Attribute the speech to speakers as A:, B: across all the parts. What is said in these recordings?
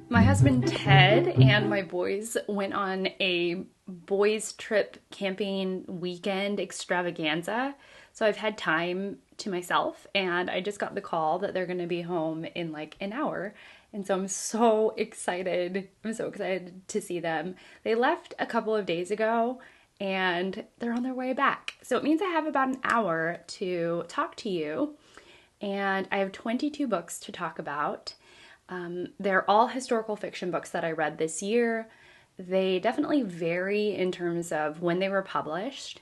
A: My husband Ted and my boys went on a boys trip camping weekend extravaganza. So I've had time to myself and I just got the call that they're going to be home in like an hour. And so I'm so excited. I'm so excited to see them. They left a couple of days ago and they're on their way back. So it means I have about an hour to talk to you. And I have 22 books to talk about. They're all historical fiction books that I read this year. They definitely vary in terms of when they were published.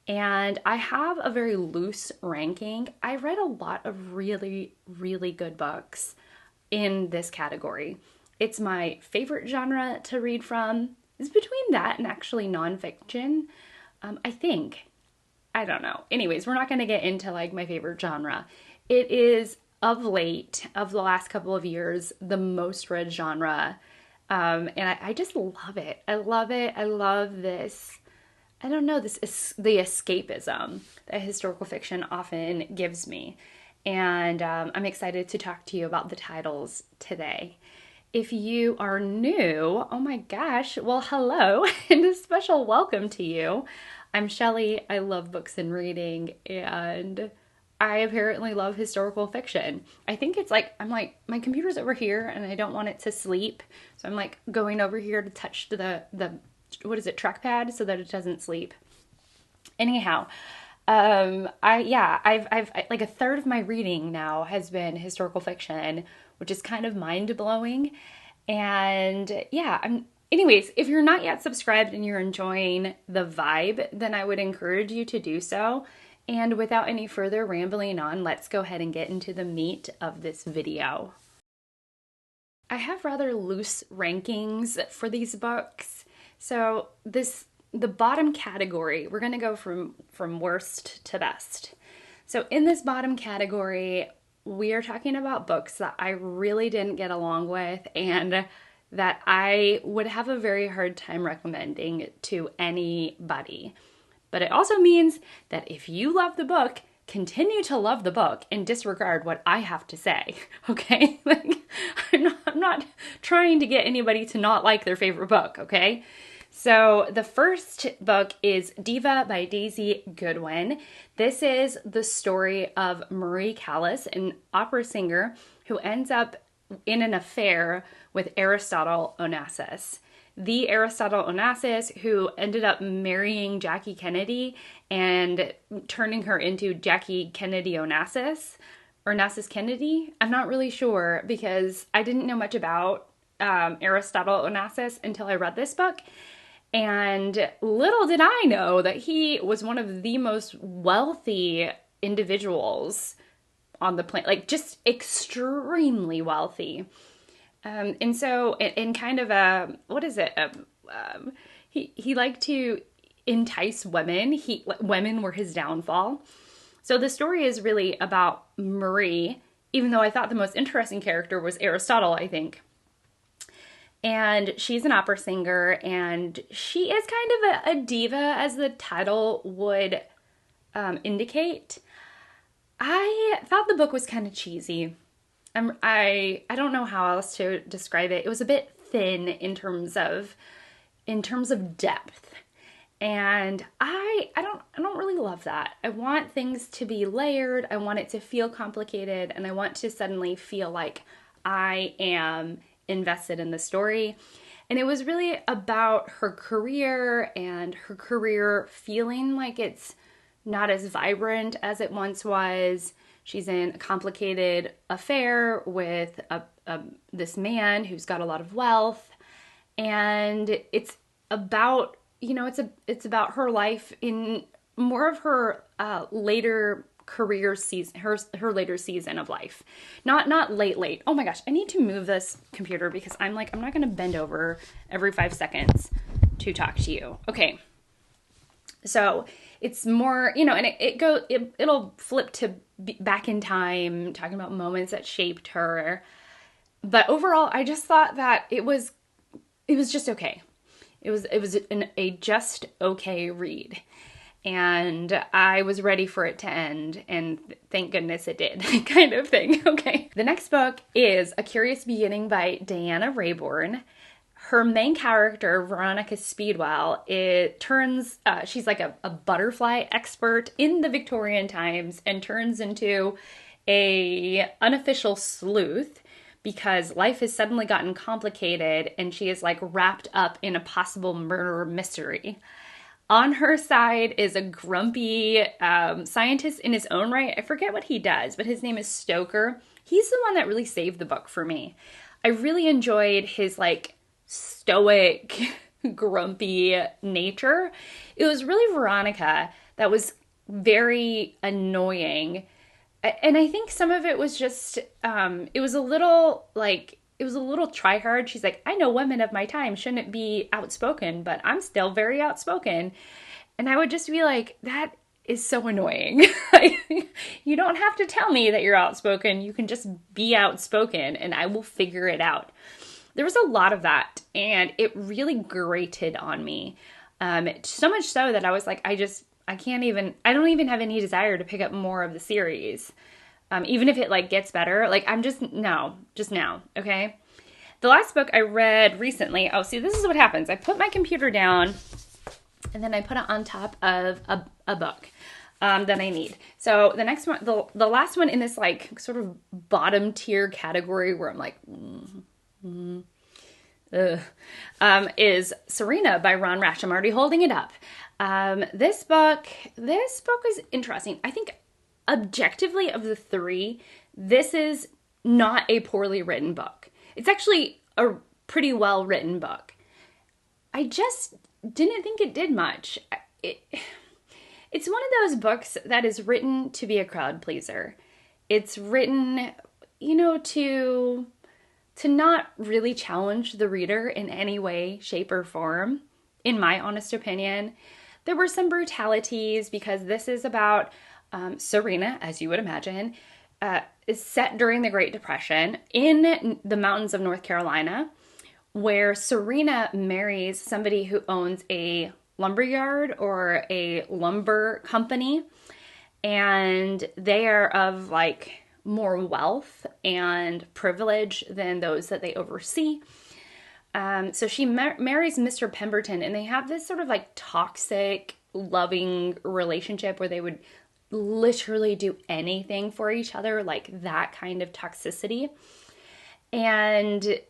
A: And I have a very loose ranking. I read a lot of really, really good books in this category. It's my favorite genre to read from. It's between that and actually nonfiction, I think. I don't know. Anyways, we're not going to get into like my favorite genre. It is of late, of the last couple of years, the most read genre. And I just love it. I love it. I love this. I don't know, this is the escapism that historical fiction often gives me. And I'm excited to talk to you about the titles today. If you are new, oh my gosh, well, hello, and a special welcome to you. I'm Shelly. I love books and reading, and I apparently love historical fiction. I think it's like, I'm like, my computer's over here and I don't want it to sleep. So I'm like going over here to touch the what is it, trackpad so that it doesn't sleep. Anyhow, I've like a third of my reading now has been historical fiction, which is kind of mind blowing. And yeah, anyways, if you're not yet subscribed and you're enjoying the vibe, then I would encourage you to do so. And without any further rambling on, let's go ahead and get into the meat of this video. I have rather loose rankings for these books. So the bottom category, we're going to go from worst to best. So in this bottom category, we are talking about books that I really didn't get along with and that I would have a very hard time recommending to anybody. But it also means that if you love the book, continue to love the book and disregard what I have to say, okay? Like, I'm not trying to get anybody to not like their favorite book, okay? So the first book is Diva by Daisy Goodwin. This is the story of Marie Callas, an opera singer who ends up in an affair with Aristotle Onassis. The Aristotle Onassis who ended up marrying Jackie Kennedy and turning her into Jackie Kennedy Onassis, or Onassis Kennedy. I'm not really sure because I didn't know much about Aristotle Onassis until I read this book. And little did I know that he was one of the most wealthy individuals on the planet, like just extremely wealthy. And so, in kind of a, what is it? He liked to entice women. Women were his downfall. So the story is really about Marie, even though I thought the most interesting character was Aristotle, I think. And she's an opera singer, and she is kind of a diva, as the title would indicate. I thought the book was kind of cheesy. I don't know how else to describe it. It was a bit thin in terms of depth. And I don't really love that. I want things to be layered. I want it to feel complicated, and I want to suddenly feel like I am invested in the story. And it was really about her career and her career feeling like it's not as vibrant as it once was. She's in a complicated affair with this man who's got a lot of wealth, and it's about, it's about her life in more of her later career season, her later season of life. Not late. Oh my gosh, I need to move this computer because I'm not going to bend over every 5 seconds to talk to you. Okay. So it's more, and it'll flip to back in time, talking about moments that shaped her. But overall, I just thought that it was just okay. It was a just okay read. and I was ready for it to end, and thank goodness it did, kind of thing. Okay. The next book is A Curious Beginning by Diana Raybourn. Her main character, Veronica Speedwell, she's like a butterfly expert in the Victorian times and turns into a unofficial sleuth because life has suddenly gotten complicated and she is like wrapped up in a possible murder mystery. On her side is a grumpy scientist in his own right. I forget what he does, but his name is Stoker. He's the one that really saved the book for me. I really enjoyed his like stoic, grumpy nature. It was really Veronica that was very annoying. And I think some of it was just, it was a little try hard. She's like, I know women of my time shouldn't be outspoken, but I'm still very outspoken. And I would just be like, that is so annoying. You don't have to tell me that you're outspoken. You can just be outspoken and I will figure it out. There was a lot of that, and it really grated on me. So much so that I was like, I don't even have any desire to pick up more of the series. Even if it like gets better, like just now, okay? The last book I read recently, this is what happens. I put my computer down and then I put it on top of a book that I need. So the next one, the last one in this like sort of bottom tier category where I'm like, is Serena by Ron Rash. I'm already holding it up. This book is interesting. I think objectively of the three, this is not a poorly written book. It's actually a pretty well written book. I just didn't think it did much. It's one of those books that is written to be a crowd pleaser. It's written, to not really challenge the reader in any way, shape, or form, in my honest opinion. There were some brutalities because this is about Serena, as you would imagine, is set during the Great Depression in the mountains of North Carolina, where Serena marries somebody who owns a lumberyard or a lumber company, and they are of like more wealth and privilege than those that they oversee. So she marries Mr. Pemberton, and they have this sort of like toxic, loving relationship where they would literally do anything for each other, like that kind of toxicity. And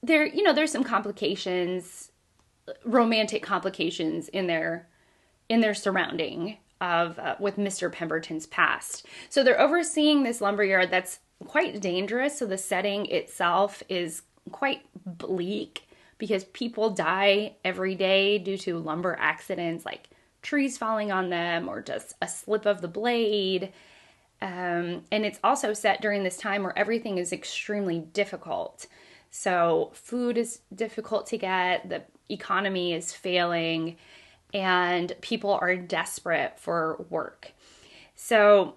A: there's some complications, romantic complications in their surrounding of with Mr. Pemberton's past. So they're overseeing this lumberyard that's quite dangerous. So the setting itself is quite bleak because people die every day due to lumber accidents, like trees falling on them or just a slip of the blade. And it's also set during this time where everything is extremely difficult. So food is difficult to get, the economy is failing, and people are desperate for work. So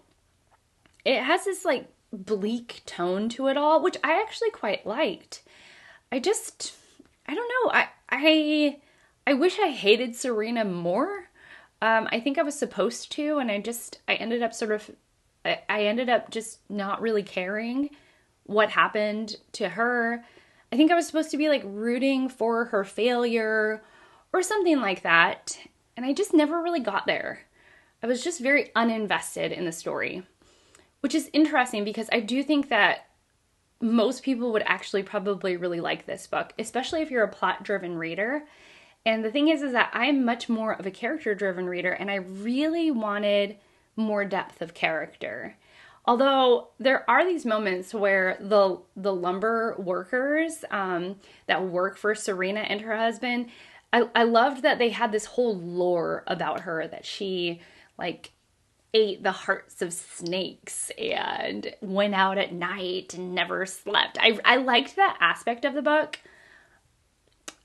A: it has this like bleak tone to it all, which I actually quite liked. I don't know. I wish I hated Serena more. I think I was supposed to, and I ended up just not really caring what happened to her. I think I was supposed to be like rooting for her failure or something like that. And I just never really got there. I was just very uninvested in the story, which is interesting because I do think that most people would actually probably really like this book, especially if you're a plot-driven reader. And the thing is that I'm much more of a character-driven reader, and I really wanted more depth of character. Although there are these moments where the lumber workers that work for Serena and her husband, I loved that they had this whole lore about her, that she like ate the hearts of snakes and went out at night and never slept. I liked that aspect of the book.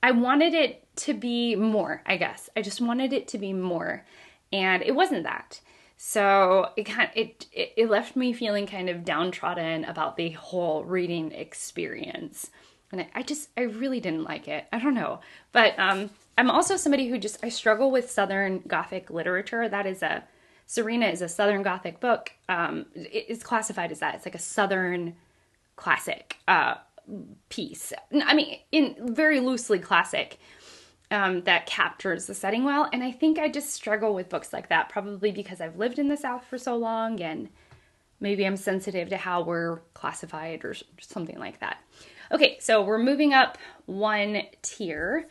A: I wanted it to be more, I guess. I just wanted it to be more, and it wasn't that. So it left me feeling kind of downtrodden about the whole reading experience. And I really didn't like it. I don't know. But I'm also somebody who I struggle with Southern Gothic literature. Serena is a Southern Gothic book. It's classified as that. It's like a Southern classic piece. I mean, in very loosely classic, that captures the setting well. And I think I just struggle with books like that, probably because I've lived in the South for so long, and maybe I'm sensitive to how we're classified or something like that. Okay, so we're moving up one tier.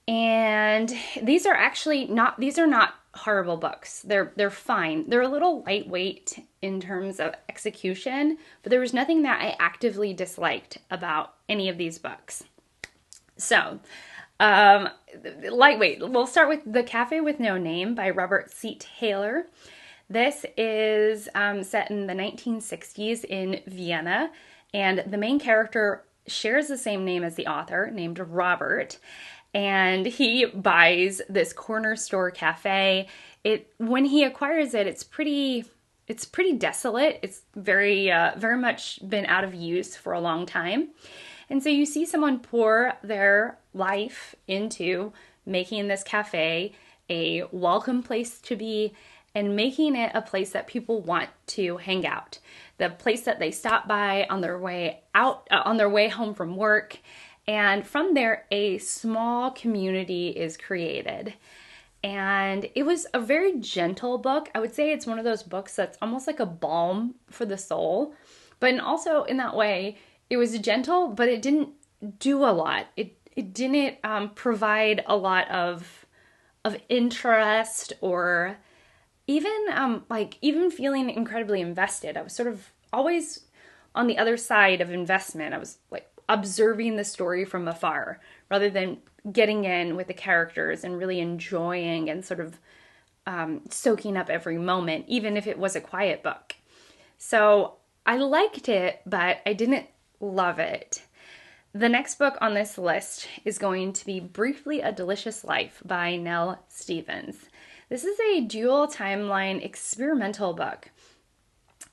A: And these are not horrible books. They're fine. They're a little lightweight in terms of execution, but there was nothing that I actively disliked about any of these books. So, lightweight. We'll start with The Cafe with No Name by Robert C. Taylor. This is set in the 1960s in Vienna, and the main character shares the same name as the author, named Robert. And he buys this corner store cafe. When he acquires it, it's pretty desolate. It's very much been out of use for a long time. And so you see someone pour their life into making this cafe a welcome place to be and making it a place that people want to hang out. The place that they stop by on their way out, on their way home from work. And from there, a small community is created. And it was a very gentle book. I would say it's one of those books that's almost like a balm for the soul. But also in that way, it was gentle, but it didn't do a lot. It didn't provide a lot of interest or even feeling incredibly invested. I was sort of always on the other side of investment. I was like observing the story from afar rather than getting in with the characters and really enjoying and sort of soaking up every moment, even if it was a quiet book. So I liked it, but I didn't love it. The next book on this list is going to be Briefly a Delicious Life by Nell Stevens. This is a dual timeline experimental book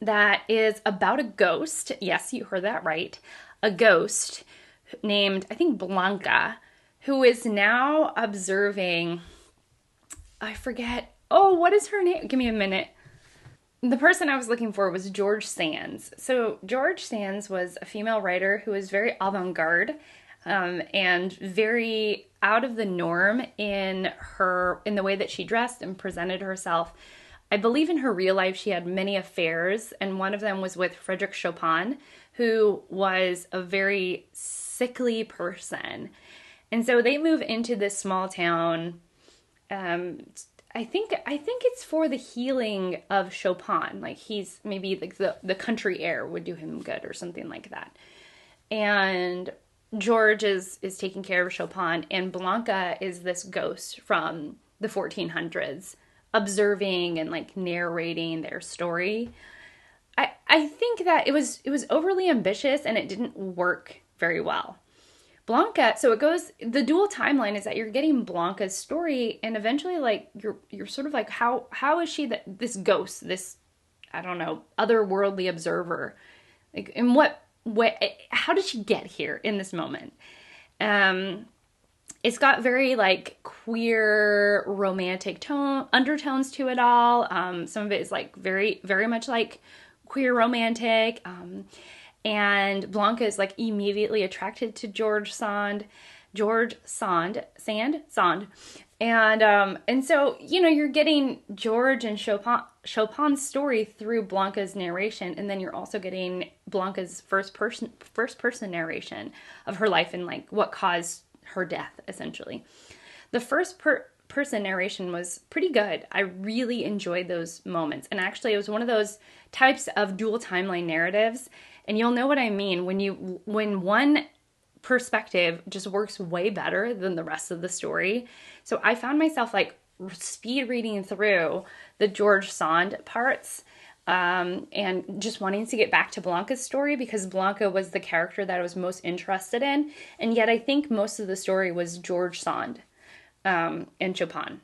A: that is about a ghost. Yes, you heard that right. A ghost named, I think, Blanca, who is now observing, I forget, what is her name? Give me a minute. The person I was looking for was George Sands. So George Sands was a female writer who was very avant-garde and very out of the norm in the way that she dressed and presented herself. I believe in her real life she had many affairs, and one of them was with Frédéric Chopin, who was a very sickly person. And so they move into this small town. I think it's for the healing of Chopin. Like he's maybe like the country air would do him good or something like that. And George is taking care of Chopin, and Blanca is this ghost from the 1400s, observing and like narrating their story. I think that it was overly ambitious and it didn't work very well. Blanca, so the dual timeline is that you're getting Blanca's story, and eventually like you're sort of like, how is she this ghost, this, I don't know, otherworldly observer? Like in what way, how did she get here in this moment? It's got very like queer romantic undertones to it all. Some of it is like very, very much like queer romantic. And Blanca is like immediately attracted to George Sand. And so, you're getting George and Chopin's story through Blanca's narration, and then you're also getting Blanca's first person narration of her life and like what caused her death, essentially. The first person narration was pretty good. I really enjoyed those moments. And actually it was one of those types of dual timeline narratives, and you'll know what I mean when one perspective just works way better than the rest of the story. So I found myself like speed reading through the George Sand parts and just wanting to get back to Blanca's story, because Blanca was the character that I was most interested in. And yet I think most of the story was George Sand. and Chopin.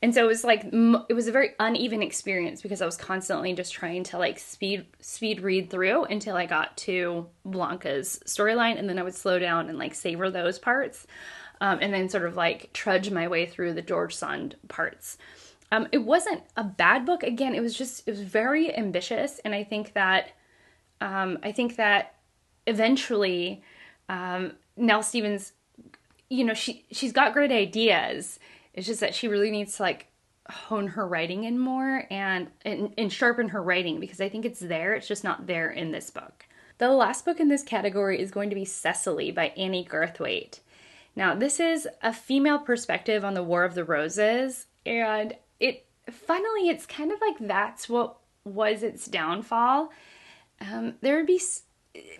A: And so it was like, it was a very uneven experience because I was constantly just trying to like speed read through until I got to Blanca's storyline. And then I would slow down and like savor those parts. And then sort of like trudge my way through the George Sand parts. It wasn't a bad book. Again, it was very ambitious. And I think that eventually, Nell Stevens, you know, she's got great ideas. It's just that she really needs to like hone her writing in more and sharpen her writing, because I think it's there. It's just not there in this book. The last book in this category is going to be Cecily by Annie Garthwaite. Now, this is a female perspective on the War of the Roses, and it's kind of like that's what was its downfall.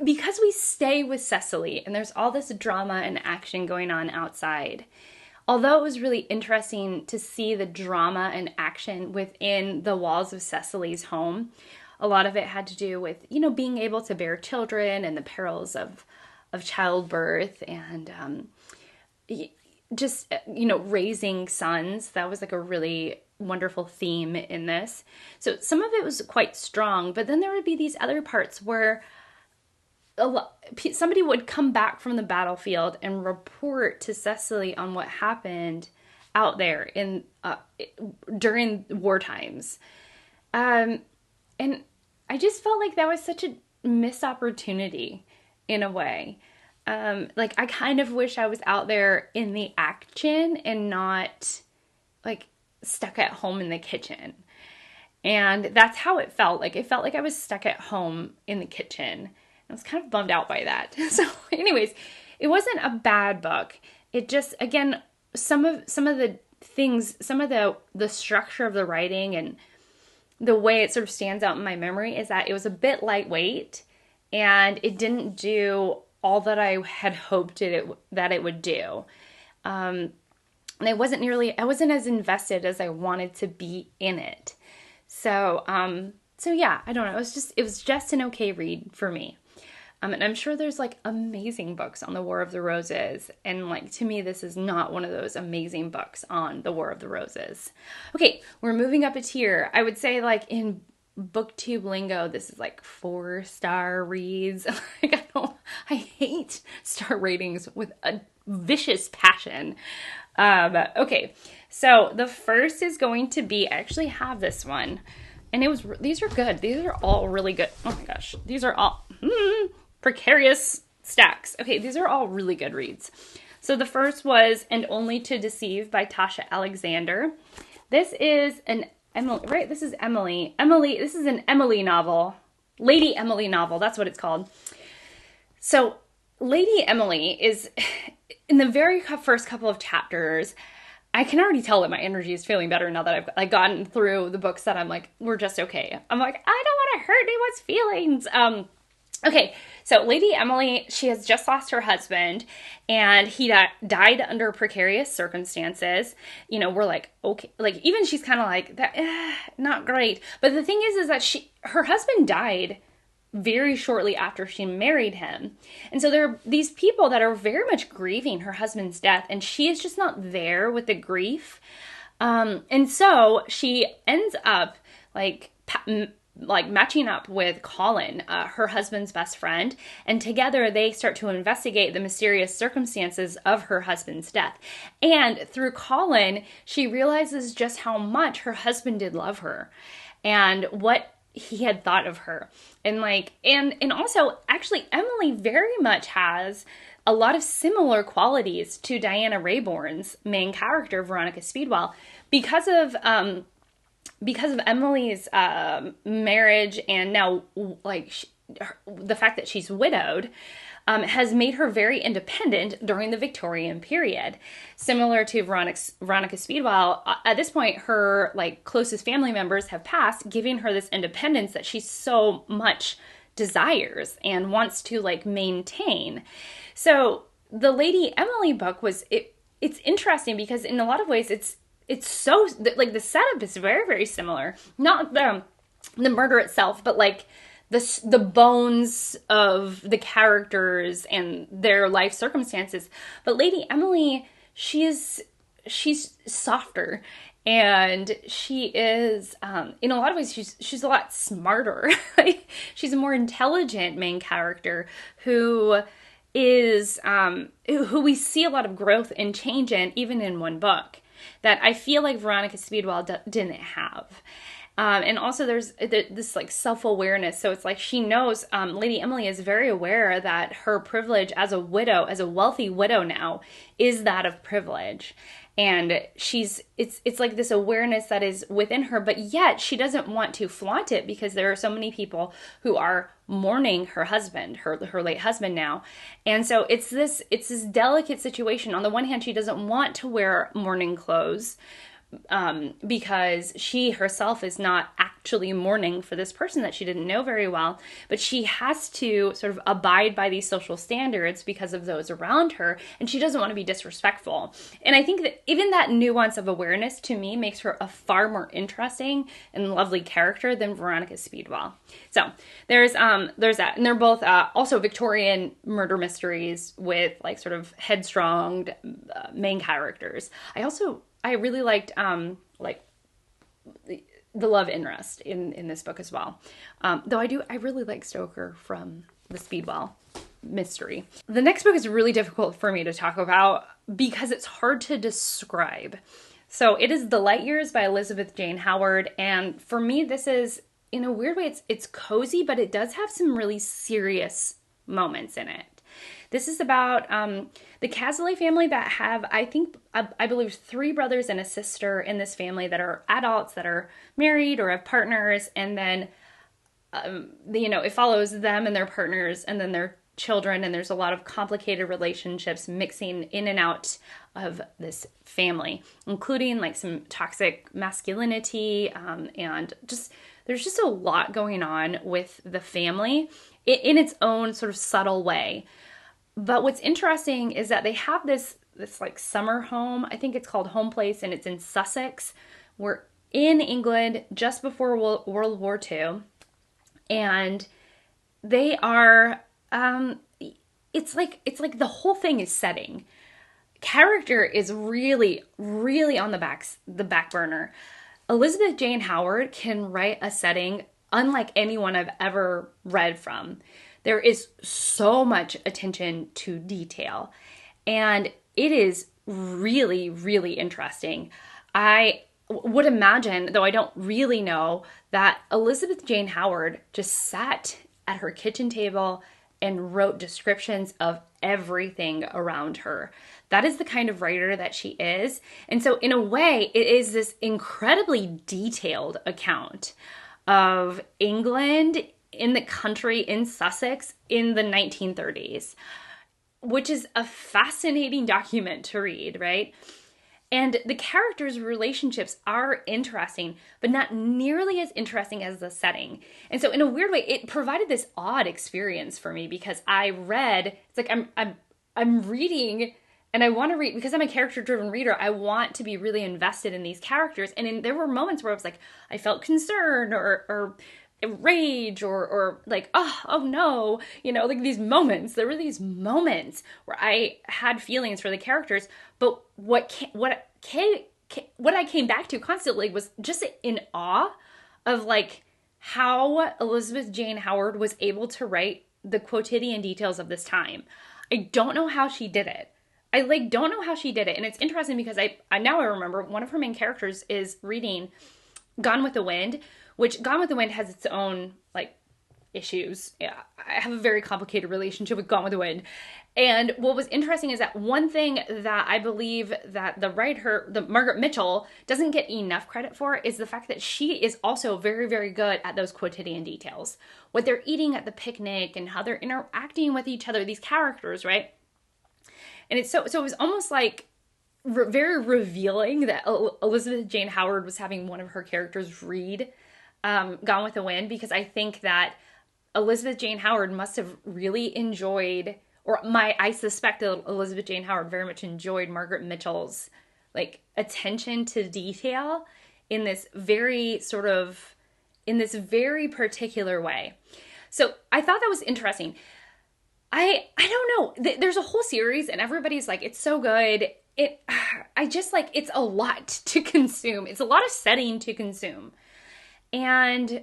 A: Because we stay with Cecily, and there's all this drama and action going on outside. Although it was really interesting to see the drama and action within the walls of Cecily's home, a lot of it had to do with, you know, being able to bear children and the perils of childbirth and just, you know, raising sons. That was like a really wonderful theme in this. So some of it was quite strong, but then there would be these other parts where somebody would come back from the battlefield and report to Cecily on what happened out there in during war times. And I just felt like that was such a missed opportunity in a way. Like, I kind of wish I was out there in the action and not like stuck at home in the kitchen. And that's how it felt. Like, it felt like I was stuck at home in the kitchen. I was kind of bummed out by that. So anyways, it wasn't a bad book. It just, again, some of the things, some of the structure of the writing and the way it sort of stands out in my memory is that it was a bit lightweight and it didn't do all that I had hoped that it would do. And I wasn't as invested as I wanted to be in it. So yeah, I don't know. It was just an okay read for me. And I'm sure there's like amazing books on the War of the Roses. And like, to me, this is not one of those amazing books on the War of the Roses. Okay, we're moving up a tier. I would say like in BookTube lingo, this is like 4-star reads. Like, I hate star ratings with a vicious passion. Okay, so the first is going to be, I actually have this one. And these are good. These are all really good. Oh my gosh. These are all precarious stacks. Okay, these are all really good reads. So the first was And Only to Deceive by Tasha Alexander. This is an Emily, right? This is Emily. This is an Emily novel. Lady Emily novel. That's what it's called. So Lady Emily is, in the very first couple of chapters, I can already tell that my energy is feeling better now that I've like gotten through the books that I'm like, we're just okay. I'm like, I don't want to hurt anyone's feelings. Okay, so Lady Emily, she has just lost her husband, and he died under precarious circumstances. You know, we're like, okay, like even she's kind of like that, not great. But the thing is that her husband died very shortly after she married him. And so there are these people that are very much grieving her husband's death, and she is just not there with the grief. And so she ends up like matching up with Colin, her husband's best friend, and together they start to investigate the mysterious circumstances of her husband's death. And through Colin, she realizes just how much her husband did love her and what he had thought of her. And like, and also actually Emily very much has a lot of similar qualities to Diana Raybourne's main character, Veronica Speedwell, because of Emily's marriage, and now like the fact that she's widowed has made her very independent during the Victorian period. Similar to Veronica Speedwell, at this point, her like closest family members have passed, giving her this independence that she so much desires and wants to like maintain. So the Lady Emily book it's interesting because in a lot of ways it's so like the setup is very, very similar. Not the murder itself, but like the bones of the characters and their life circumstances. But Lady Emily, she's she's softer, and she is, in a lot of ways, she's a lot smarter. She's a more intelligent main character who is, who we see a lot of growth and change in, even in one book, that I feel like Veronica Speedwell didn't have. And also there's this like self-awareness. So it's like she knows, Lady Emily is very aware that her privilege as a widow, as a wealthy widow now, is that of privilege. And it's like this awareness that is within her, but yet she doesn't want to flaunt it because there are so many people who are mourning her husband, her late husband now. And so it's this delicate situation. On the one hand, she doesn't want to wear mourning clothes, because she herself is not actually mourning for this person that she didn't know very well, but she has to sort of abide by these social standards because of those around her, and she doesn't want to be disrespectful. And I think that even that nuance of awareness, to me, makes her a far more interesting and lovely character than Veronica Speedwell. So there's that, and they're both also Victorian murder mysteries with like sort of headstrong main characters. I really liked the love interest in this book as well. Though I really like Stoker from the Speedwell mystery. The next book is really difficult for me to talk about because it's hard to describe. So it is The Light Years by Elizabeth Jane Howard. And for me, this is, in a weird way, it's cozy, but it does have some really serious moments in it. This is about the Cazalet family that have, I believe, 3 brothers and a sister in this family that are adults, that are married or have partners. And then, it follows them and their partners and then their children. And there's a lot of complicated relationships mixing in and out of this family, including like some toxic masculinity. And there's just a lot going on with the family in its own sort of subtle way. But what's interesting is that they have this like summer home. I think it's called Home Place, and it's in Sussex. We're in England just before World War II. And they are, it's like the whole thing is setting. Character is really, really on the back burner. Elizabeth Jane Howard can write a setting unlike anyone I've ever read from. There is so much attention to detail, and it is really, really interesting. I would imagine, though I don't really know, that Elizabeth Jane Howard just sat at her kitchen table and wrote descriptions of everything around her. That is the kind of writer that she is. And so in a way, it is this incredibly detailed account of England, in the country, in Sussex, in the 1930s, which is a fascinating document to read, right? And the characters' relationships are interesting, but not nearly as interesting as the setting. And so in a weird way, it provided this odd experience for me because I read, it's like I'm reading, and I want to read, because I'm a character-driven reader, I want to be really invested in these characters. And there were moments where I was like, I felt concern or rage or like, oh no, like these moments. There were these moments where I had feelings for the characters, but what I came back to constantly was just in awe of like how Elizabeth Jane Howard was able to write the quotidian details of this time. I don't know how she did it. Don't know how she did it. And it's interesting because I now remember one of her main characters is reading Gone with the Wind, which Gone with the Wind has its own like issues. Yeah, I have a very complicated relationship with Gone with the Wind. And what was interesting is that one thing that I believe that the Margaret Mitchell, doesn't get enough credit for is the fact that she is also very, very good at those quotidian details. What they're eating at the picnic and how they're interacting with each other, these characters, right? And it's so it was almost like very revealing that Elizabeth Jane Howard was having one of her characters read Gone with the Wind, because I think that Elizabeth Jane Howard must have really enjoyed, I suspect that Elizabeth Jane Howard very much enjoyed Margaret Mitchell's like attention to detail in this very particular way. So I thought that was interesting. I don't know. There's a whole series and everybody's like, it's so good. I just like, it's a lot to consume. It's a lot of setting to consume. And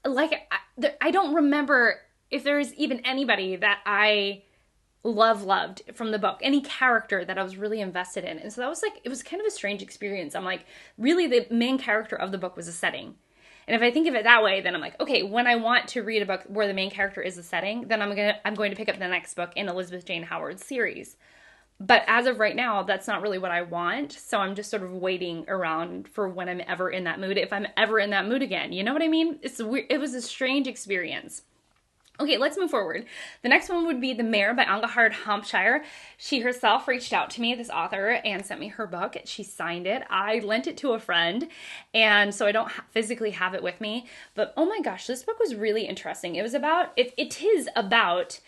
A: like, I don't remember if there's even anybody that I loved from the book, any character that I was really invested in. And so that was like, it was kind of a strange experience. I'm like, really the main character of the book was a setting. And if I think of it that way, then I'm like, okay, when I want to read a book where the main character is a setting, then I'm going to pick up the next book in Elizabeth Jane Howard's series. But as of right now, that's not really what I want. So I'm just sort of waiting around for when I'm ever in that mood, if I'm ever in that mood again. You know what I mean? It was a strange experience. Okay, let's move forward. The next one would be The Mare by Angahard Hampshire. She herself reached out to me, this author, and sent me her book. She signed it. I lent it to a friend, and so I don't physically have it with me. But oh my gosh, this book was really interesting. It is about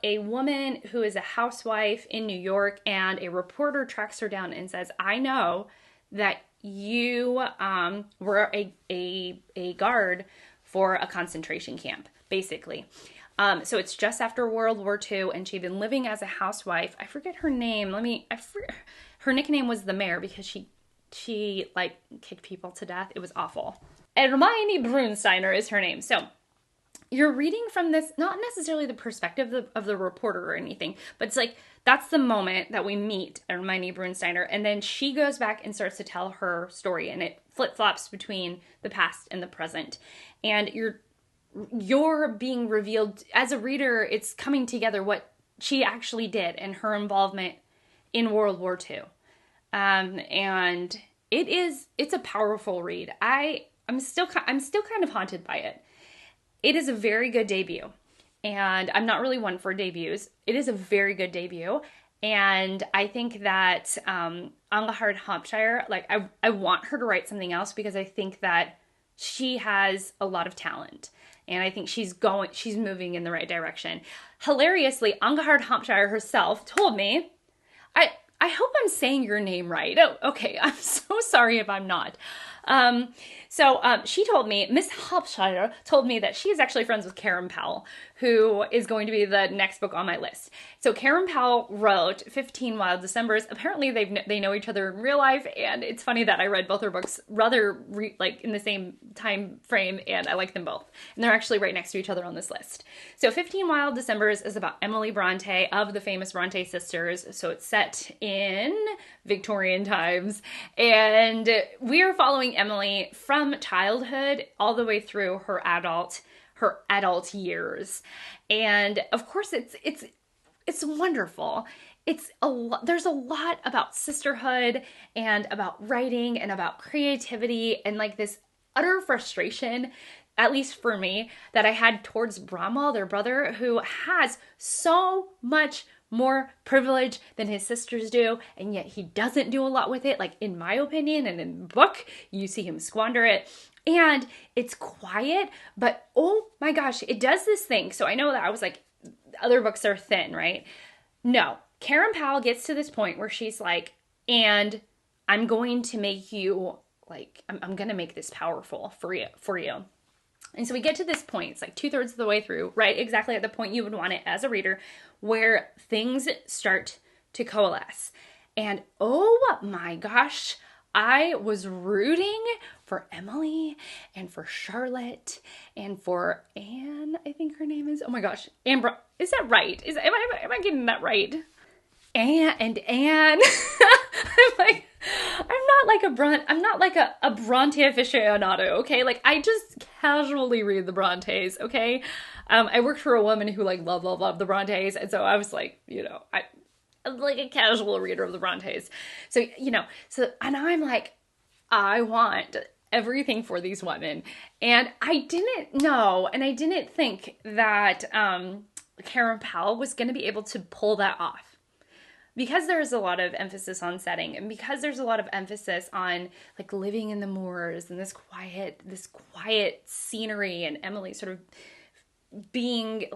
A: a woman who is a housewife in New York, and a reporter tracks her down and says, I know that you were a guard for a concentration camp, basically. So it's just after World War II, and she'd been living as a housewife. I forget her name. Her nickname was the Mare because she like kicked people to death. It was awful. Hermione Brunsteiner is her name. So you're reading from this, not necessarily the perspective of the reporter or anything, but it's like, that's the moment that we meet Hermione Brunsteiner, and then she goes back and starts to tell her story, and it flip-flops between the past and the present. And you're being revealed, as a reader, it's coming together what she actually did and her involvement in World War II. And it's a powerful read. I'm still kind of haunted by it. It is a very good debut, and I'm not really one for debuts. It is a very good debut, and I think that Angahard Hampshire, like, I want her to write something else because I think that she has a lot of talent, and I think she's moving in the right direction. Hilariously, Angahard Hampshire herself told me, I hope I'm saying your name right. Oh, okay, I'm so sorry if I'm not. She told me, Miss Hampshire told me that she is actually friends with Karen Powell, who is going to be the next book on my list. So Karen Powell wrote 15 Wild Decembers. Apparently they know each other in real life, and it's funny that I read both her books in the same time frame, and I like them both. And they're actually right next to each other on this list. So 15 Wild Decembers is about Emily Bronte of the famous Bronte sisters. So it's set in Victorian times, and we are following Emily from childhood all the way through her adult years. And of course it's wonderful. There's a lot about sisterhood and about writing and about creativity and like this utter frustration, at least for me, that I had towards Bramwell, their brother, who has so much more privilege than his sisters do, and yet he doesn't do a lot with it, like in my opinion, and in the book, you see him squander it. And it's quiet, but oh my gosh, it does this thing. So I know that I was like, other books are thin, right? No, Karen Powell gets to this point where she's like, and I'm going to make you, like, I'm going to make this powerful for you. And so we get to this point, it's like 2/3 of the way through, right? Exactly at the point you would want it as a reader, where things start to coalesce. And oh my gosh, I was rooting for Emily and for Charlotte and for Anne, I think her name is. Oh my gosh, Amber, is that right? Am I getting that right? Anne. I'm not like a Bronte aficionado, okay? Like, I just casually read the Brontes, okay? I worked for a woman who like loved the Brontes, and so I was like, I'm like a casual reader of the Brontes. So, and I'm like, I want everything for these women. And I didn't know, and I didn't think that Karen Powell was going to be able to pull that off. Because there's a lot of emphasis on setting, and because there's a lot of emphasis on like living in the moors and this quiet scenery, and Emily sort of being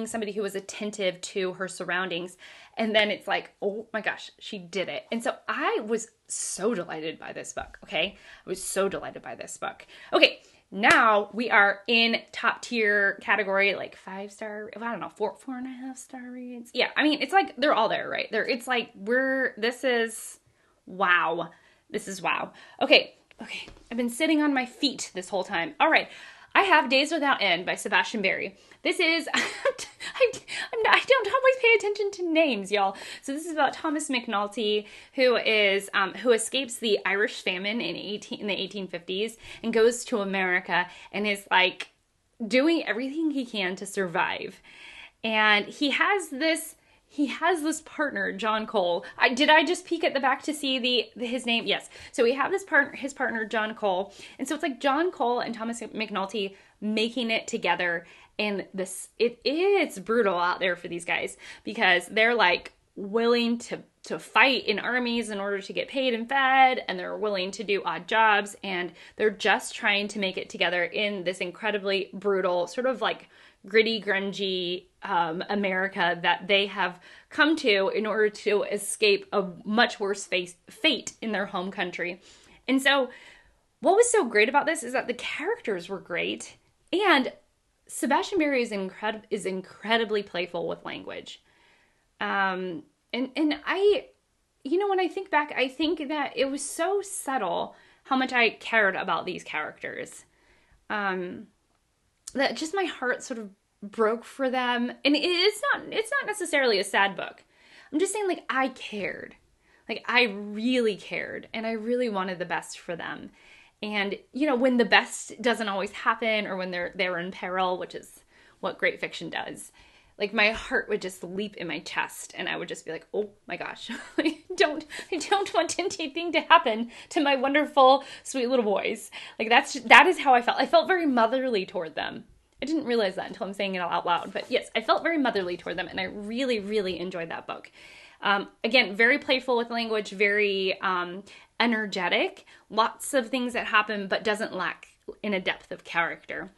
A: somebody who was attentive to her surroundings. And then it's like, oh my gosh, she did it. And so I was so delighted by this book. Okay. I was so delighted by this book. Okay. Now we are in top tier category, like 5-star, I don't know, 4.5-star reads. Yeah, I mean, it's like, they're all there, right? It's like, this is wow. This is wow. Okay. I've been sitting on my feet this whole time. All right. I have Days Without End by Sebastian Barry. This is, I don't always pay attention to names, y'all. So this is about Thomas McNulty, who escapes the Irish famine in the 1850s and goes to America and is like doing everything he can to survive. And he has this partner, John Cole. Did I just peek at the back to see his name? Yes. So we have his partner, John Cole. And so it's like John Cole and Thomas McNulty making it together. And it's brutal out there for these guys because they're like willing to fight in armies in order to get paid and fed, and they're willing to do odd jobs, and they're just trying to make it together in this incredibly brutal, sort of like gritty, grungy America that they have come to in order to escape a much worse fate in their home country. And so what was so great about this is that the characters were great, and Sebastian Barry is incredibly playful with language. And I, when I think back, I think that it was so subtle how much I cared about these characters. That just my heart sort of broke for them. And it's not necessarily a sad book. I'm just saying, like, I cared. Like, I really cared, and I really wanted the best for them. And, when the best doesn't always happen, or when they're in peril, which is what great fiction does, like, my heart would just leap in my chest, and I would just be like, oh my gosh, I don't want anything to happen to my wonderful, sweet little boys. Like, that is how I felt. I felt very motherly toward them. I didn't realize that until I'm saying it out loud, but yes, I felt very motherly toward them, and I really, really enjoyed that book. Again, very playful with language, very energetic, lots of things that happen, but doesn't lack in a depth of character.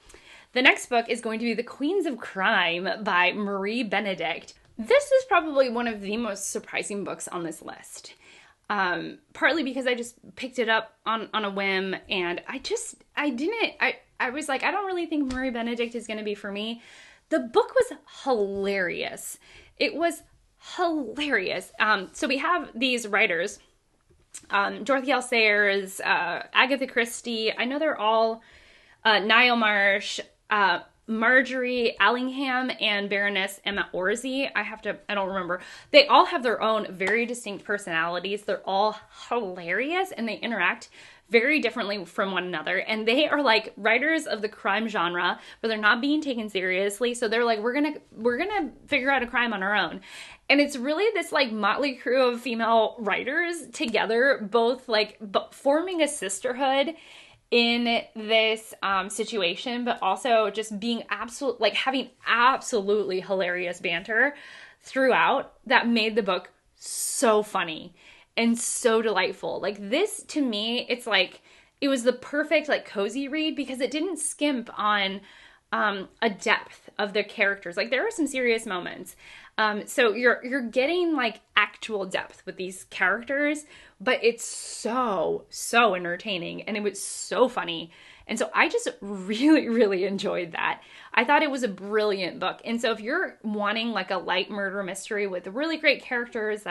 A: The next book is going to be The Queens of Crime by Marie Benedict. This is probably one of the most surprising books on this list. Partly because I just picked it up on a whim, and I was like, I don't really think Marie Benedict is going to be for me. The book was hilarious. It was hilarious. So we have these writers, Dorothy L. Sayers, Agatha Christie. I know they're all Niall Marsh, Marjorie Allingham, and Baroness Emma Orczy. I don't remember. They all have their own very distinct personalities. They're all hilarious, and they interact very differently from one another. And they are like writers of the crime genre, but they're not being taken seriously. So they're like, we're gonna figure out a crime on our own. And it's really this like motley crew of female writers together, both like forming a sisterhood in this situation, but also just being having absolutely hilarious banter throughout that made the book so funny and so delightful. Like, this, to me, it's like, it was the perfect like cozy read because it didn't skimp on a depth of the characters. Like, there are some serious moments. So you're getting like actual depth with these characters, but it's so entertaining, and it was so funny. And so I just really, really enjoyed that. I thought it was a brilliant book. And so if you're wanting like a light murder mystery with really great characters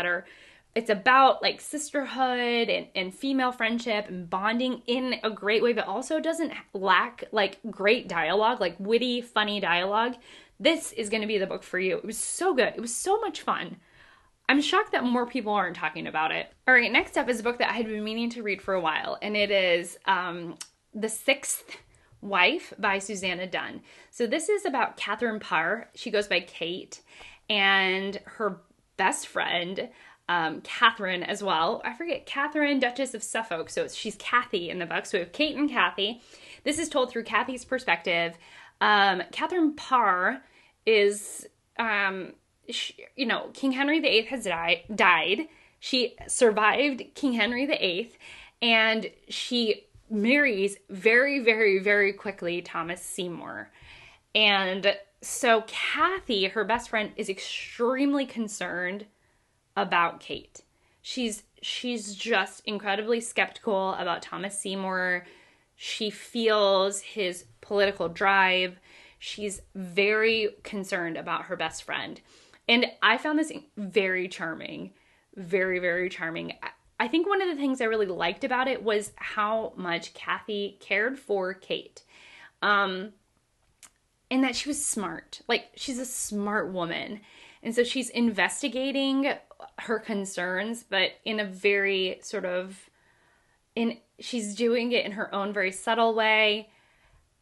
A: it's about like sisterhood and female friendship and bonding in a great way, but also doesn't lack like great dialogue, like witty, funny dialogue, this is going to be the book for you. It was so good. It was so much fun. I'm shocked that more people aren't talking about it. All right, next up is a book that I had been meaning to read for a while, and it is The Sixth Wife by Susanna Dunn. So this is about Catherine Parr. She goes by Kate, and her best friend, Catherine as well. I forget, Catherine, Duchess of Suffolk. So she's Kathy in the book. So we have Kate and Kathy. This is told through Kathy's perspective. Catherine Parr is, King Henry VIII has died. She survived King Henry VIII, and she marries very, very, very quickly Thomas Seymour. And so Kathy, her best friend, is extremely concerned about Kate. She's just incredibly skeptical about Thomas Seymour. She feels his political drive. She's very concerned about her best friend. And I found this very charming, very, very charming. I think one of the things I really liked about it was how much Kathy cared for Kate. And that she was smart. Like, she's a smart woman. And so she's investigating her concerns, but in a very sort of, she's doing it in her own very subtle way.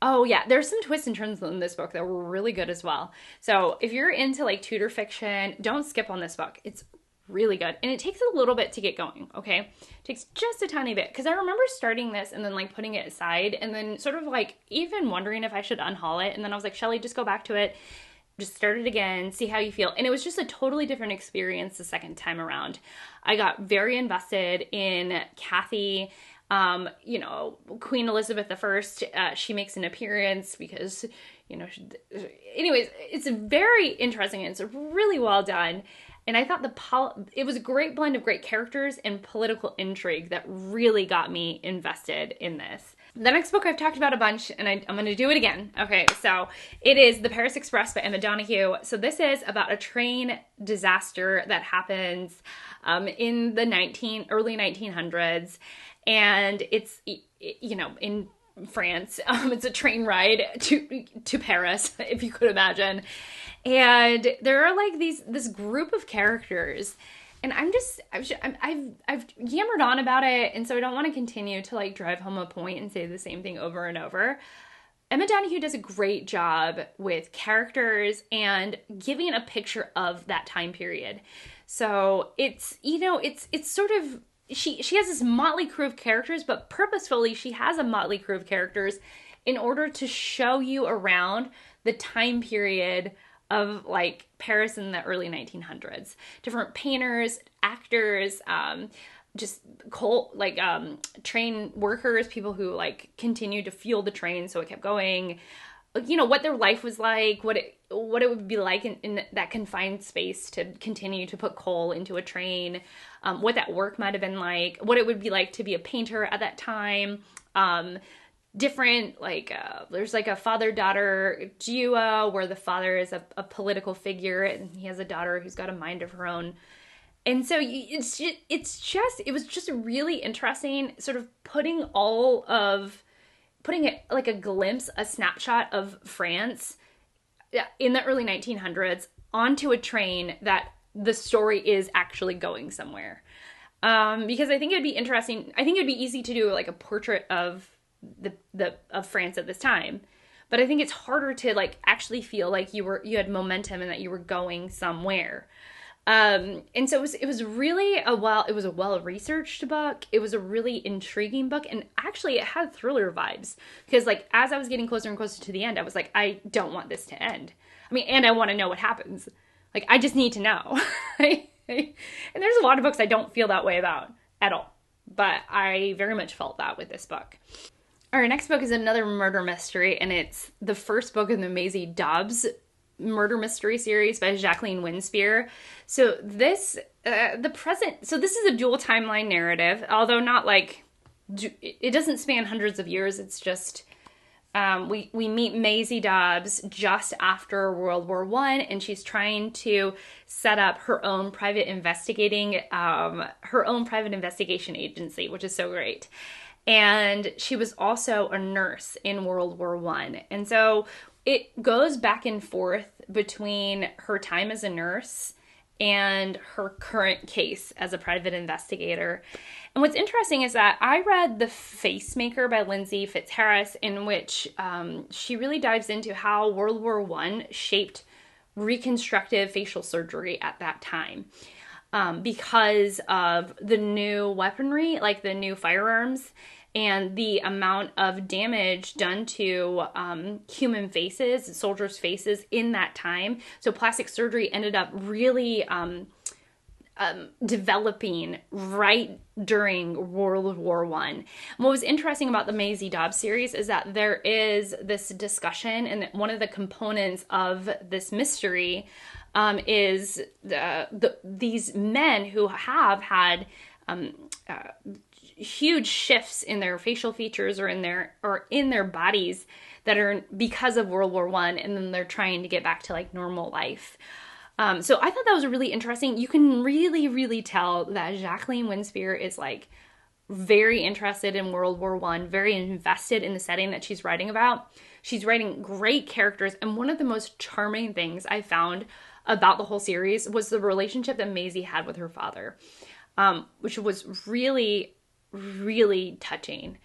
A: Oh yeah, there's some twists and turns in this book that were really good as well. So if you're into like Tudor fiction, don't skip on this book. It's really good. And it takes a little bit to get going, okay? It takes just a tiny bit. Because I remember starting this and then like putting it aside and then sort of like even wondering if I should unhaul it. And then I was like, Shelley, just go back to it. Just start it again, see how you feel. And it was just a totally different experience the second time around. I got very invested in Kathy. Queen Elizabeth I, she makes an appearance because, anyways, it's very interesting and it's really well done. And I thought it was a great blend of great characters and political intrigue that really got me invested in this. The next book I've talked about a bunch, and I'm going to do it again. Okay, so it is The Paris Express by Emma Donoghue. So this is about a train disaster that happens in the early 1900s. And it's, in France. It's a train ride to Paris, if you could imagine. And there are like this group of characters, and I've yammered on about it, and so I don't want to continue to like drive home a point and say the same thing over and over. Emma Donoghue does a great job with characters and giving a picture of that time period. So it's sort of, she has this motley crew of characters, but purposefully she has a motley crew of characters in order to show you around the time period of like Paris in the early 1900s. Different painters, actors, train workers, people who like continued to fuel the train so it kept going. What their life was like, what it would be like in that confined space to continue to put coal into a train, what that work might have been like, what it would be like to be a painter at that time. Different, there's like a father-daughter duo where the father is a political figure and he has a daughter who's got a mind of her own. And so it was just really interesting, sort of putting it like a snapshot of France in the early 1900s onto a train that the story is actually going somewhere. Because I think it'd be interesting. I think it'd be easy to do like a portrait of of France at this time, but I think it's harder to like actually feel like you had momentum and that you were going somewhere. And so it was really a well-researched book. It was a really intriguing book, and actually it had thriller vibes because like as I was getting closer and closer to the end, I was like, I don't want this to end. I mean, and I want to know what happens. Like, I just need to know. And there's a lot of books I don't feel that way about at all, but I very much felt that with this book. Our next book is another murder mystery, and it's the first book in the Maisie Dobbs murder mystery series by Jacqueline Winspear. So this is a dual timeline narrative, although not like, it doesn't span hundreds of years. It's just, we meet Maisie Dobbs just after World War I, and she's trying to set up her own private investigation agency, which is so great. And she was also a nurse in World War I. And so it goes back and forth between her time as a nurse and her current case as a private investigator. And what's interesting is that I read The Facemaker by Lindsay Fitzharris, in which she really dives into how World War I shaped reconstructive facial surgery at that time. Because of the new weaponry, like the new firearms, and the amount of damage done to human faces, soldiers' faces in that time. So plastic surgery ended up really developing right during World War I. And what was interesting about the Maisie Dobbs series is that there is this discussion, and one of the components of this mystery is these men who have had huge shifts in their facial features or in their bodies that are because of World War I, and then they're trying to get back to like normal life. So I thought that was really interesting. You can really, really tell that Jacqueline Winspear is like very interested in World War I, very invested in the setting that she's writing about. She's writing great characters, and one of the most charming things I found about the whole series was the relationship that Maisie had with her father, which was really, really touching.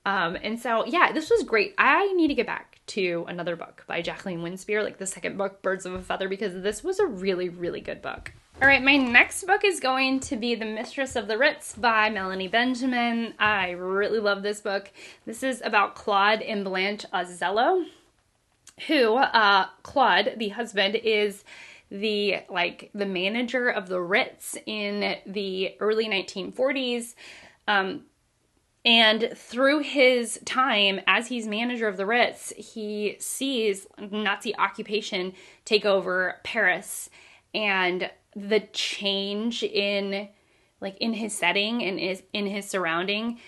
A: And so, yeah, this was great. I need to get back to another book by Jacqueline Winspear, like the second book, Birds of a Feather, because this was a really, really good book. All right, my next book is going to be The Mistress of the Ritz by Melanie Benjamin. I really love this book. This is about Claude and Blanche Ozello, who, Claude, the husband, is the manager of the Ritz in the early 1940s. And through his time as he's manager of the Ritz, he sees Nazi occupation take over Paris, and the change in his setting and in his surrounding,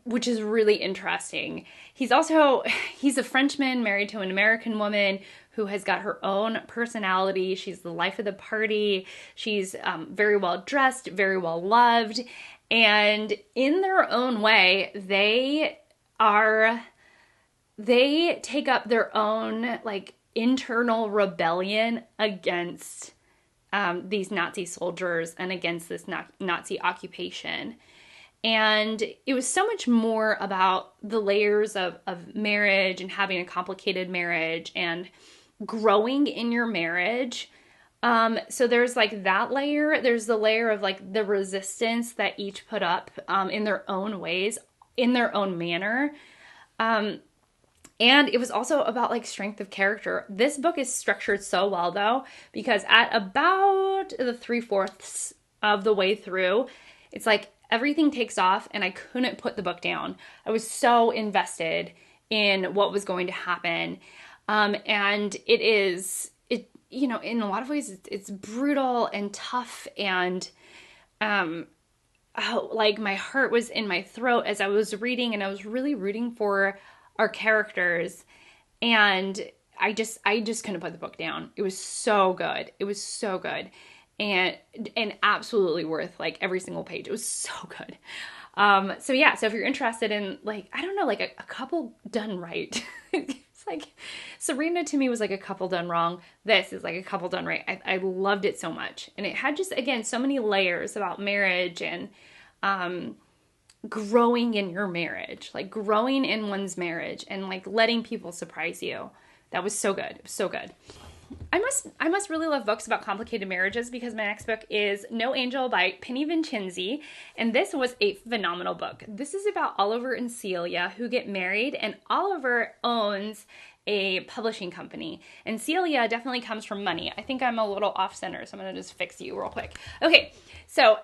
A: which is really interesting. He's a Frenchman married to an American woman who has got her own personality. She's the life of the party. She's very well dressed, very well loved. And in their own way, they take up their own like internal rebellion against these Nazi soldiers and against this Nazi occupation. And it was so much more about the layers of marriage and having a complicated marriage and growing in your marriage. So there's like that layer. There's the layer of like the resistance that each put up in their own ways, in their own manner. And it was also about like strength of character. This book is structured so well though, because at about the 3/4 of the way through, it's like everything takes off and I couldn't put the book down. I was so invested in what was going to happen. And in a lot of ways, it's brutal and tough, and like my heart was in my throat as I was reading, and I was really rooting for our characters, and I just couldn't put the book down. It was so good. It was so good, and absolutely worth like every single page. It was so good. So if you're interested in like, I don't know, like a couple done right. Like Serena to me was like a couple done wrong. This is like a couple done right. I loved it so much. And it had just, again, so many layers about marriage and growing in your marriage, like growing in one's marriage and like letting people surprise you. That was so good. It was so good. I must really love books about complicated marriages, because my next book is No Angel by Penny Vincenzi, and this was a phenomenal book. This is about Oliver and Celia who get married, and Oliver owns a publishing company, and Celia definitely comes from money. I think I'm a little off center, so I'm gonna just fix you real quick. Okay, so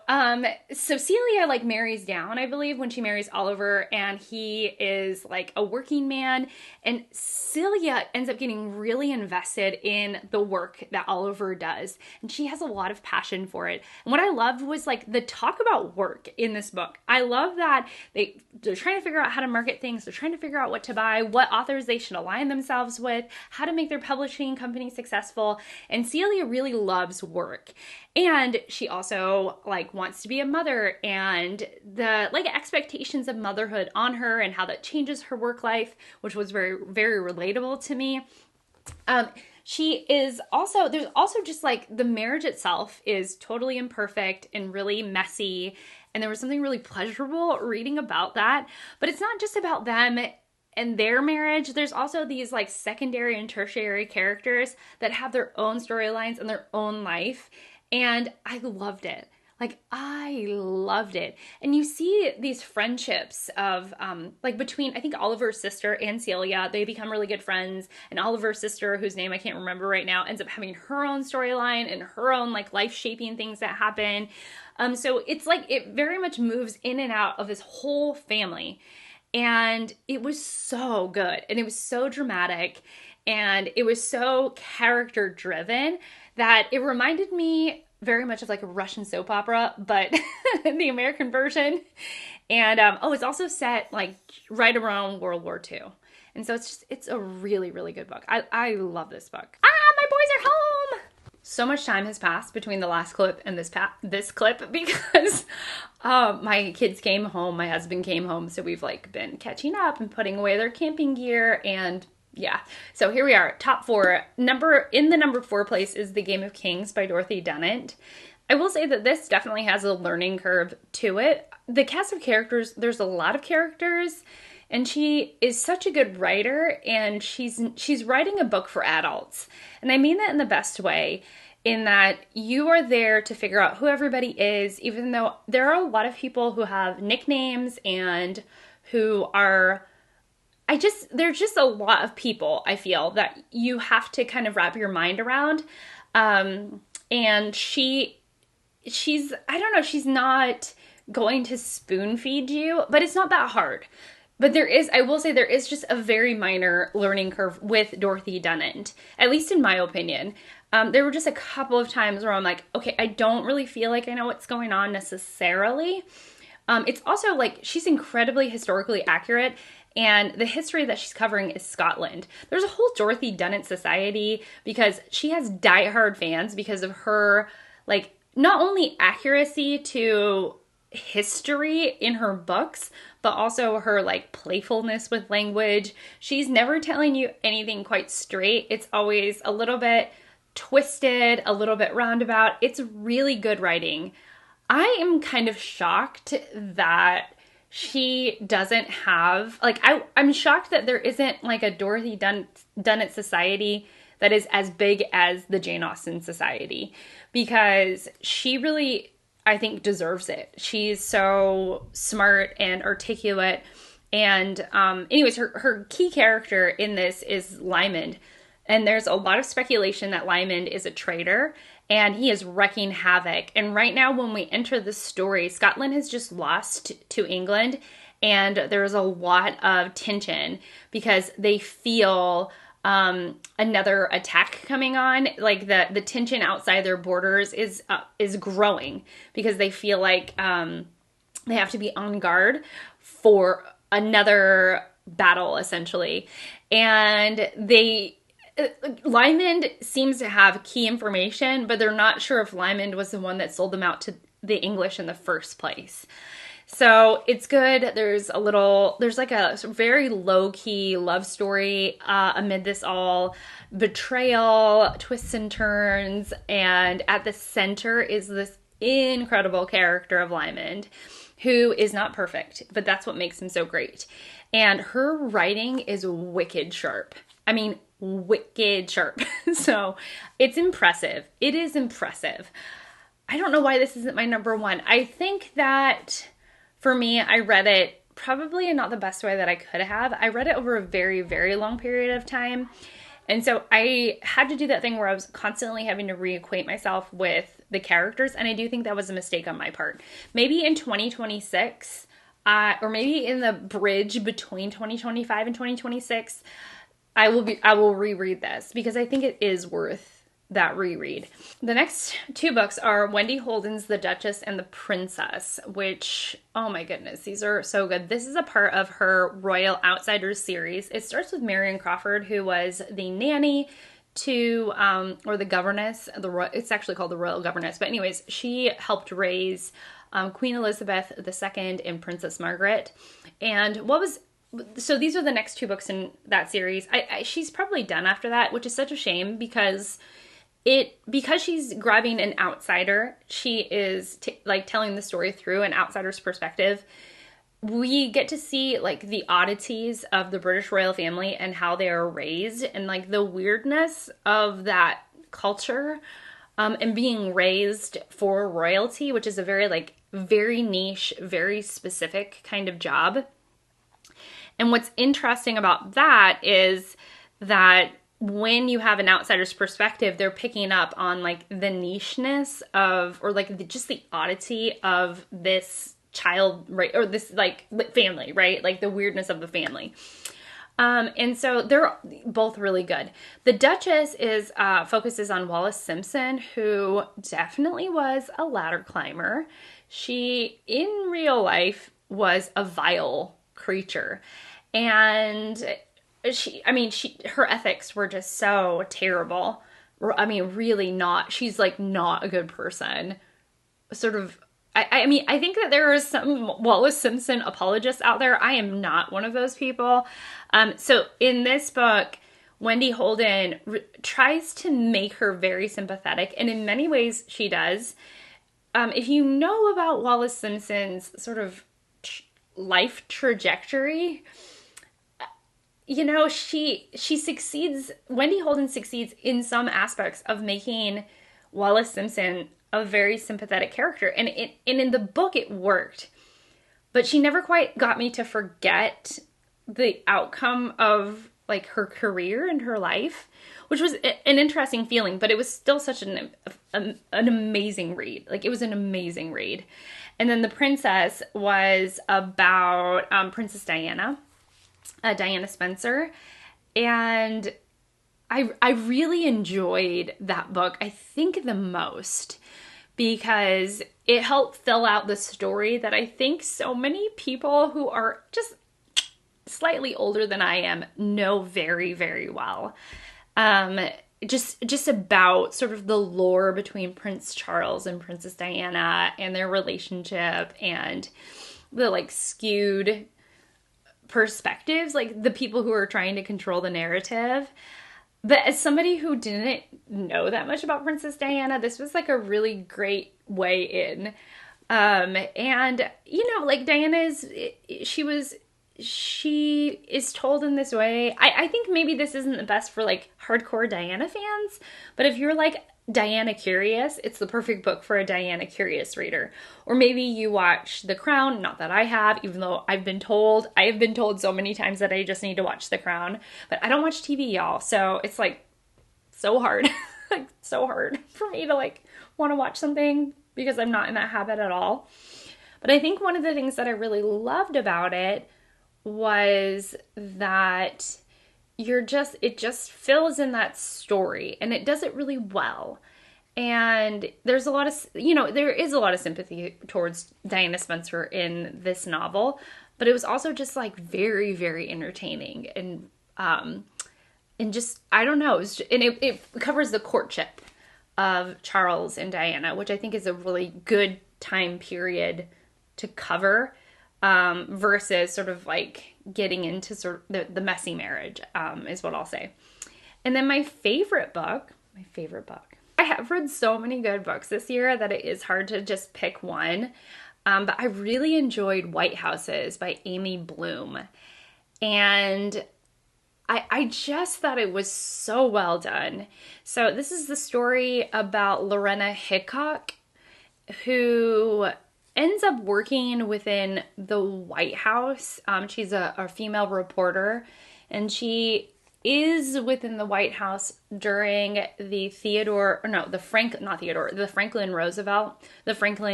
A: Celia like marries down, I believe, when she marries Oliver, and he is like a working man, and Celia ends up getting really invested in the work that Oliver does, and she has a lot of passion for it. And what I loved was like the talk about work in this book. I love that they're trying to figure out how to market things, they're trying to figure out what to buy, what authors they should align themselves with, how to make their publishing company successful. And Celia really loves work. And she also like wants to be a mother, and the like expectations of motherhood on her and how that changes her work life, which was very, very relatable to me. There's also just like the marriage itself is totally imperfect and really messy. And there was something really pleasurable reading about that. But it's not just about them and their marriage. There's also these like secondary and tertiary characters that have their own storylines and their own life. And I loved it. Like, I loved it. And you see these friendships of, like between, I think Oliver's sister and Celia, they become really good friends. And Oliver's sister, whose name I can't remember right now, ends up having her own storyline and her own like life-shaping things that happen. So it's like, it very much moves in and out of this whole family. And it was so good, and it was so dramatic, and it was so character driven that it reminded me very much of like a Russian soap opera, but the American version. And it's also set like right around World War II. And so it's a really, really good book. I love this book. My boys are home. So much time has passed between the last clip and this clip because my kids came home, my husband came home, so we've like been catching up and putting away their camping gear, and yeah. So here we are, top 4. In the number 4 place is The Game of Kings by Dorothy Dennett. I will say that this definitely has a learning curve to it. The cast of characters, there's a lot of characters, and she is such a good writer, and she's writing a book for adults. And I mean that in the best way, in that you are there to figure out who everybody is, even though there are a lot of people who have nicknames and who are, there's just a lot of people, I feel, that you have to kind of wrap your mind around. And she's, I don't know, she's not going to spoon feed you, but it's not that hard. But I will say there is just a very minor learning curve with Dorothy Dennett, at least in my opinion. There were just a couple of times where I'm like, okay, I don't really feel like I know what's going on necessarily. It's also like, she's incredibly historically accurate, and the history that she's covering is Scotland. There's a whole Dorothy Dennett society because she has diehard fans because of her, like, not only accuracy to history in her books, but also her like playfulness with language. She's never telling you anything quite straight. It's always a little bit twisted, a little bit roundabout. It's really good writing. I am kind of shocked that she doesn't have, like, I'm shocked that there isn't like a Dorothy Dennett society that is as big as the Jane Austen Society, because she really, I think, deserves it. She's so smart and articulate. And anyways, her key character in this is Lymond. And there's a lot of speculation that Lymond is a traitor and he is wreaking havoc. And right now, when we enter the story, Scotland has just lost to England, and there's a lot of tension because they feel another attack coming on. Like the tension outside their borders is growing because they feel like they have to be on guard for another battle, essentially. And Lymond seems to have key information, but they're not sure if Lymond was the one that sold them out to the English in the first place. So it's good. There's like a very low-key love story amid this all, betrayal, twists and turns, and at the center is this incredible character of Lymond, who is not perfect, but that's what makes him so great. And her writing is wicked sharp. I mean, wicked sharp. So it's impressive. It is impressive. I don't know why this isn't my number 1. I think that for me, I read it probably in not the best way that I could have. I read it over a very, very long period of time. And so I had to do that thing where I was constantly having to reacquaint myself with the characters. And I do think that was a mistake on my part. Maybe in 2026, or maybe in the bridge between 2025 and 2026, I will reread this because I think it is worth that reread. The next 2 books are Wendy Holden's The Duchess and the Princess, which, oh my goodness, these are so good. This is a part of her Royal Outsiders series. It starts with Marion Crawford, who was the nanny to, or the governess, it's actually called the Royal Governess, but anyways, she helped raise Queen Elizabeth II and Princess Margaret. And so these are the next 2 books in that series. She's probably done after that, which is such a shame because she's grabbing an outsider. She is like telling the story through an outsider's perspective. We get to see like the oddities of the British royal family and how they are raised, and like the weirdness of that culture, and being raised for royalty, which is a very niche, very specific kind of job. And what's interesting about that is that when you have an outsider's perspective, they're picking up on like the nicheness of, or like just the oddity of this child, right? Or this like family, right? Like the weirdness of the family. And so they're both really good. The Duchess is focuses on Wallace Simpson, who definitely was a ladder climber. She, in real life, was a vile creature. And her ethics were just so terrible. I mean, really not. She's like not a good person. Sort of I think that there are some Wallace Simpson apologists out there. I am not one of those people. So in this book, Wendy Holden tries to make her very sympathetic, and in many ways she does. If you know about Wallace Simpson's sort of life trajectory, you know, she succeeds, Wendy Holden succeeds in some aspects of making Wallace Simpson a very sympathetic character. And in the book it worked. But she never quite got me to forget the outcome of like her career and her life, which was an interesting feeling, but it was still such an amazing read. Like, it was an amazing read. And then The Princess was about Princess Diana, Diana Spencer. And I really enjoyed that book, I think the most, because it helped fill out the story that I think so many people who are just slightly older than I am know very, very well. Just about sort of the lore between Prince Charles and Princess Diana and their relationship, and the like skewed perspectives, like the people who are trying to control the narrative. But as somebody who didn't know that much about Princess Diana, this was like a really great way in. And, you know, like she is told in this way. I think maybe this isn't the best for like hardcore Diana fans, but if you're like Diana curious, it's the perfect book for a Diana curious reader. Or maybe you watch The Crown, not that I have, even though I have been told so many times that I just need to watch The Crown, but I don't watch TV, y'all. So it's like so hard, like so hard for me to like want to watch something because I'm not in that habit at all. But I think one of the things that I really loved about it was that it just fills in that story, and it does it really well. And there's a lot of, you know, there is a lot of sympathy towards Diana Spencer in this novel, but it was also just like very, very entertaining, and just, I don't know, it covers the courtship of Charles and Diana, which I think is a really good time period to cover, versus sort of like getting into sort of the messy marriage, is what I'll say. And then my favorite book, I have read so many good books this year that it is hard to just pick one. But I really enjoyed White Houses by Amy Bloom. And I just thought it was so well done. So this is the story about Lorena Hickok, who ends up working within the White House. She's a female reporter, and she is within the White House during the Franklin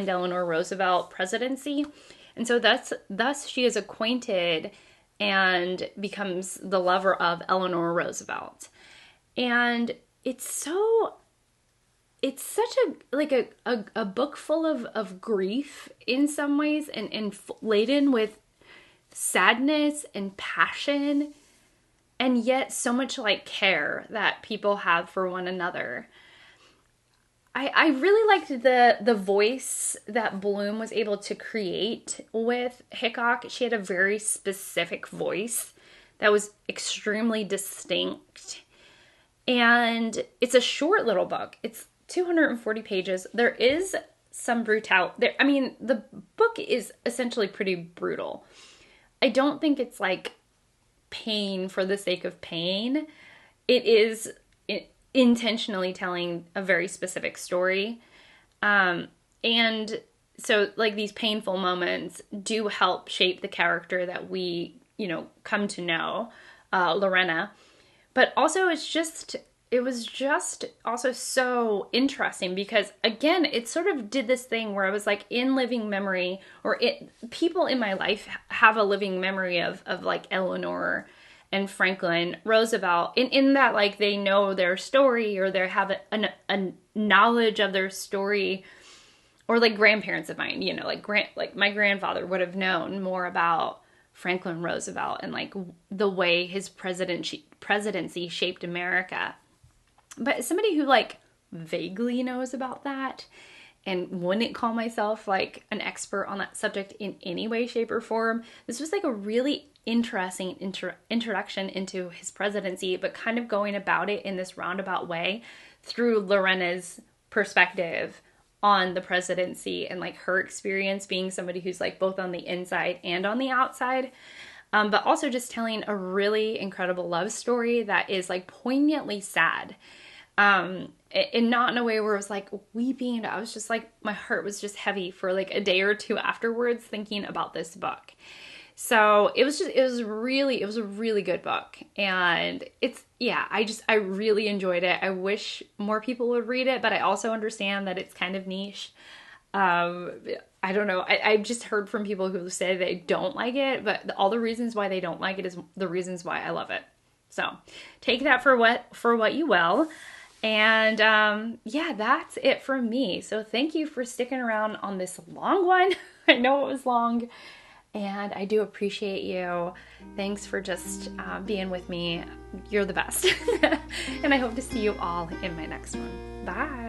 A: Delano Roosevelt presidency. And so thus she is acquainted and becomes the lover of Eleanor Roosevelt. And it's such a book full of grief in some ways, and laden with sadness and passion, and yet so much like care that people have for one another. I really liked the voice that Bloom was able to create with Hickok. She had a very specific voice that was extremely distinct. And it's a short little book. It's 240 pages. There is some brutality. I mean, the book is essentially pretty brutal. I don't think it's like pain for the sake of pain. It is intentionally telling a very specific story. And so like these painful moments do help shape the character that we, you know, come to know, Lorena. But also it was just also so interesting because, again, it sort of did this thing where I was like in living memory, or people in my life have a living memory of like Eleanor and Franklin Roosevelt, in that like they know their story, or they have a knowledge of their story, or like grandparents of mine, you know, like my grandfather would have known more about Franklin Roosevelt and like the way his presidency shaped America. But as somebody who like vaguely knows about that and wouldn't call myself like an expert on that subject in any way, shape, or form, this was like a really interesting introduction into his presidency, but kind of going about it in this roundabout way through Lorena's perspective on the presidency and like her experience being somebody who's like both on the inside and on the outside. But also just telling a really incredible love story that is like poignantly sad. And not in a way where it was like weeping. I was just like, my heart was just heavy for like a day or two afterwards thinking about this book. So it was a really good book. And I really enjoyed it. I wish more people would read it, but I also understand that it's kind of niche. I don't know. I've just heard from people who say they don't like it, but all the reasons why they don't like it is the reasons why I love it. So take that for what you will. And that's it from me. So thank you for sticking around on this long one. I know it was long, and I do appreciate you. Thanks for just being with me. You're the best. And I hope to see you all in my next one. Bye.